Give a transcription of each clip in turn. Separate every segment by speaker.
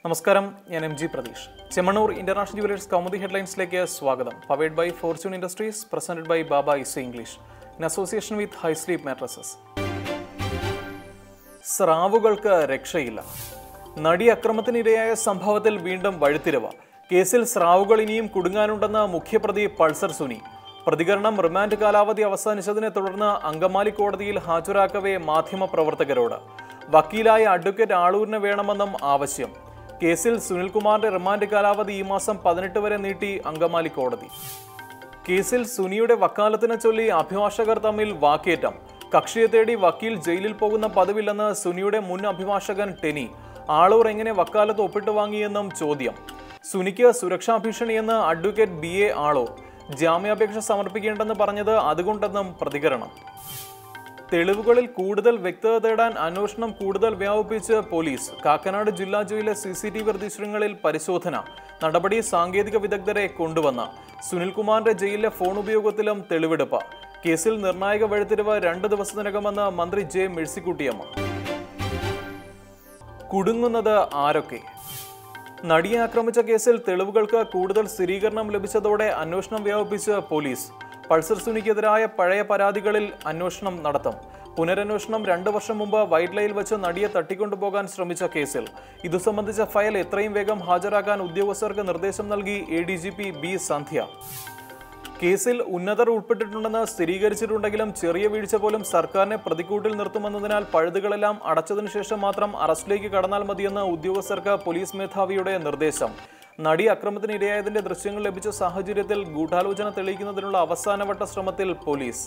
Speaker 1: നമസ്കാരം, ഞാൻ M G Pratheesh. Chemmanur International Jewellers Kaumudi ഹെഡ്ലൈൻസിലേക്ക് സ്വാഗതം. Powered by Fortune Industries, presented by Baba Isa English in association with high sleep mattresses. സ്രാവുകൾക്ക് രക്ഷയില്ല. നടി അക്രമത്തിനിരയായ സംഭവത്തിൽ വീണ്ടും വഴിത്തിരിവ്. കേസിൽ സ്രാവുകൾ ഇനിയും കുടുങ്ങാനുണ്ടെന്ന് മുഖ്യപ്രതി പൾസർ സുനി. പ്രതികരണം റിമാൻഡ് കാലാവധി അവസാനിച്ചതിനെ തുടർന്ന് അങ്കമാലി കോടതിയിൽ ഹാജരാക്കവേ മാധ്യമപ്രവർത്തകരോട്. വക്കീലായ അഡ്വക്കേറ്റ് ആളൂരിന് വേണമെന്നും ആവശ്യം. കേസിൽ സുനിൽകുമാറിന്റെ റിമാൻഡ് കാലാവധി ഈ മാസം 18 വരെ നീട്ടി അങ്കമാലി കോടതി. കേസിൽ സുനിയുടെ വക്കാലത്തിനെ ചൊല്ലി അഭിഭാഷകർ തമ്മിൽ വാക്കേറ്റം. കക്ഷിയെ തേടി വക്കീൽ ജയിലിൽ പോകുന്ന പതിവില്ലെന്ന് സുനിയുടെ മുൻ അഭിഭാഷകൻ ടെനി. ആളൂർ എങ്ങനെ വക്കാലത്ത് ഒപ്പിട്ട് വാങ്ങിയെന്നും ചോദ്യം. സുനിക്ക് സുരക്ഷാ ഭീഷണിയെന്ന് അഡ്വക്കേറ്റ് BA ആളൂർ. ജാമ്യാപേക്ഷ സമർപ്പിക്കേണ്ടെന്ന് പറഞ്ഞത് അതുകൊണ്ടെന്നും പ്രതികരണം. തെളിവുകളിൽ കൂടുതൽ വ്യക്തത തേടാൻ അന്വേഷണം കൂടുതൽ വ്യാപിപ്പിച്ച് പോലീസ്. കാക്കനാട് ജില്ലാ ജയിലിലെ CCTV ദൃശ്യങ്ങളിൽ പരിശോധന. നടപടി സാങ്കേതിക വിദഗ്ധരെ കൊണ്ടുവന്ന. സുനിൽകുമാറിന്റെ ജയിലിലെ ഫോൺ ഉപയോഗത്തിലും തെളിവെടുപ്പ്. കേസിൽ നിർണായക വഴിത്തിരിവ് 2 ദിവസത്തിനകമെന്ന് മന്ത്രി J മേഴ്സിക്കുട്ടിയമ്മ. കുടുങ്ങുന്നത് ആരൊക്കെ? നടിയെ ആക്രമിച്ച കേസിൽ തെളിവുകൾക്ക് കൂടുതൽ സ്ഥിരീകരണം ലഭിച്ചതോടെ അന്വേഷണം വ്യാപിപ്പിച്ച് പോലീസ്. പൾസർ സുനിക്കെതിരായ പഴയ പരാതികളിൽ അന്വേഷണം നടത്തും. പുനരന്വേഷണം 2 വർഷം മുമ്പ് വൈറ്റ് ലൈനിൽ വെച്ച് നടിയെ തട്ടിക്കൊണ്ടുപോകാൻ ശ്രമിച്ച കേസിൽ. ഇതു സംബന്ധിച്ച ഫയൽ എത്രയും വേഗം ഹാജരാക്കാൻ ഉദ്യോഗസ്ഥർക്ക് നിർദ്ദേശം നൽകി ADGP B സന്ധ്യ. കേസിൽ ഉന്നതർ ഉൾപ്പെട്ടിട്ടുണ്ടെന്ന് സ്ഥിരീകരിച്ചിട്ടുണ്ടെങ്കിലും ചെറിയ വീഴ്ച പോലും സർക്കാരിനെ പ്രതിക്കൂട്ടിൽ നിർത്തുമെന്നതിനാൽ പഴുതുകളെല്ലാം അടച്ചതിനു ശേഷം മാത്രം അറസ്റ്റിലേക്ക് കടന്നാൽ മതിയെന്ന് ഉദ്യോഗസ്ഥർക്ക് പോലീസ് മേധാവിയുടെ നിർദ്ദേശം. നടി അക്രമത്തിനിരയായതിന്റെ ദൃശ്യങ്ങൾ ലഭിച്ച സാഹചര്യത്തിൽ ഗൂഢാലോചന തെളിയിക്കുന്നതിനുള്ള അവസാനവട്ട ശ്രമത്തിൽ പോലീസ്.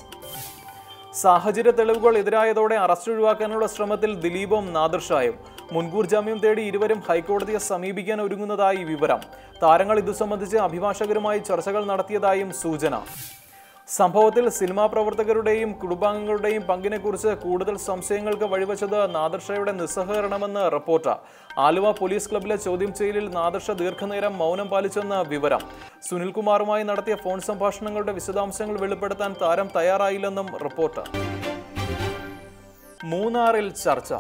Speaker 1: സാഹചര്യ തെളിവുകൾ എതിരായതോടെ അറസ്റ്റ് ഒഴിവാക്കാനുള്ള ശ്രമത്തിൽ ദിലീപും നാദിർ ഷായും. മുൻകൂർ ജാമ്യം തേടി ഇരുവരും ഹൈക്കോടതിയെ സമീപിക്കാൻ ഒരുങ്ങുന്നതായി വിവരം. താരങ്ങൾ ഇതു സംബന്ധിച്ച് അഭിഭാഷകരുമായി ചർച്ചകൾ നടത്തിയതായും സൂചന. സംഭവത്തിൽ സിനിമാ പ്രവർത്തകരുടെയും കുടുംബാംഗങ്ങളുടെയും പങ്കിനെക്കുറിച്ച് കൂടുതൽ സംശയങ്ങൾക്ക് വഴിവെച്ചത് നാദിർ ഷായുടെ നിസ്സഹകരണമെന്ന് റിപ്പോർട്ട്. ആലുവ പോലീസ് ക്ലബിലെ ചോദ്യം ചെയ്യലിൽ നാദിർ ഷാ ദീർഘനേരം മൗനം പാലിച്ചെന്ന് വിവരം. സുനിൽകുമാറുമായി നടത്തിയ ഫോൺ സംഭാഷണങ്ങളുടെ വിശദാംശങ്ങൾ വെളിപ്പെടുത്താൻ താരം തയ്യാറായില്ലെന്നും റിപ്പോർട്ട്. മൂന്നാറിൽ ചർച്ച.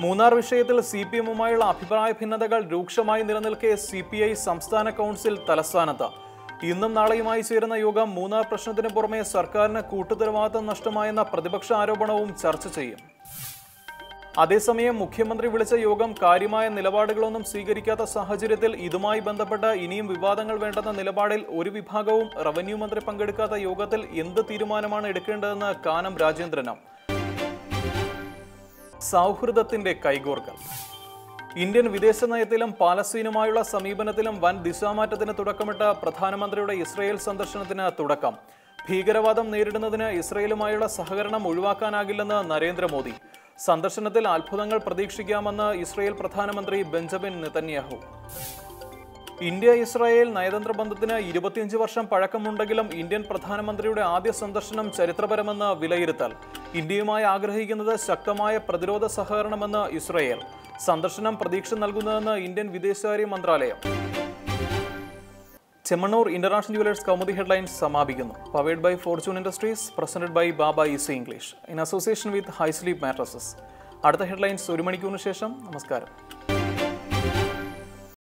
Speaker 1: മൂന്നാർ വിഷയത്തിൽ CPM-ഉമായുള്ള അഭിപ്രായ ഭിന്നതകൾ രൂക്ഷമായി നിലനിൽക്കെ CPI സംസ്ഥാന കൗൺസിൽ തലസ്ഥാനത്ത്. ഇന്നും നാളെയുമായി ചേരുന്ന യോഗം മൂന്നാർ പ്രശ്നത്തിന് പുറമെ സർക്കാരിന് കൂട്ടുത്തരവാദിത്തം നഷ്ടമായെന്ന പ്രതിപക്ഷ ആരോപണവും ചർച്ച ചെയ്യും. അതേസമയം മുഖ്യമന്ത്രി വിളിച്ച യോഗം കാര്യമായ നിലപാടുകളൊന്നും സ്വീകരിക്കാത്ത സാഹചര്യത്തിൽ ഇതുമായി ബന്ധപ്പെട്ട് ഇനിയും വിവാദങ്ങൾ വേണ്ടെന്ന നിലപാടിൽ ഒരു വിഭാഗവും റവന്യൂ മന്ത്രി പങ്കെടുക്കാത്ത യോഗത്തിൽ എന്ത് തീരുമാനമാണ് എടുക്കേണ്ടതെന്ന് കാനം രാജേന്ദ്രനും. സൗഹൃദത്തിന്റെ കൈകോർക്കൽ. ഇന്ത്യൻ വിദേശ നയത്തിലും പാലസ്തീനുമായുള്ള സമീപനത്തിലും വൻ ദിശാമാറ്റത്തിന് തുടക്കമിട്ട പ്രധാനമന്ത്രിയുടെ ഇസ്രയേൽ സന്ദർശനത്തിന് തുടക്കം. ഭീകരവാദം നേരിടുന്നതിന് ഇസ്രയേലുമായുള്ള സഹകരണം ഒഴിവാക്കാനാകില്ലെന്ന് നരേന്ദ്രമോദി. സന്ദർശനത്തിൽ അത്ഭുതങ്ങൾ പ്രതീക്ഷിക്കാമെന്ന് ഇസ്രയേൽ പ്രധാനമന്ത്രി ബെഞ്ചമിൻ നെതന്യാഹു. ഇന്ത്യ ഇസ്രായേൽ നയതന്ത്ര ബന്ധത്തിന് 25 വർഷം പഴക്കമുണ്ടെങ്കിലും ഇന്ത്യൻ പ്രധാനമന്ത്രിയുടെ ആദ്യ സന്ദർശനം ചരിത്രപരമെന്ന് വിലയിരുത്തൽ. ഇന്ത്യയുമായി ആഗ്രഹിക്കുന്നത് ശക്തമായ പ്രതിരോധ സഹകരണമെന്ന് ഇസ്രായേൽ. സന്ദർശനം പ്രതീക്ഷ നൽകുന്നതെന്ന് ഇന്ത്യൻ വിദേശകാര്യ മന്ത്രാലയം. Chemmanur International Jewellers Kaumudi headlines സമാപിക്കുന്നു. Powered by Fortune Industries, presented by Baba Isa English in association with high sleep mattresses. അടുത്ത ഹെഡ്ലൈൻസ് 1 മണിക്കൂറിന് ശേഷം. നമസ്കാരം.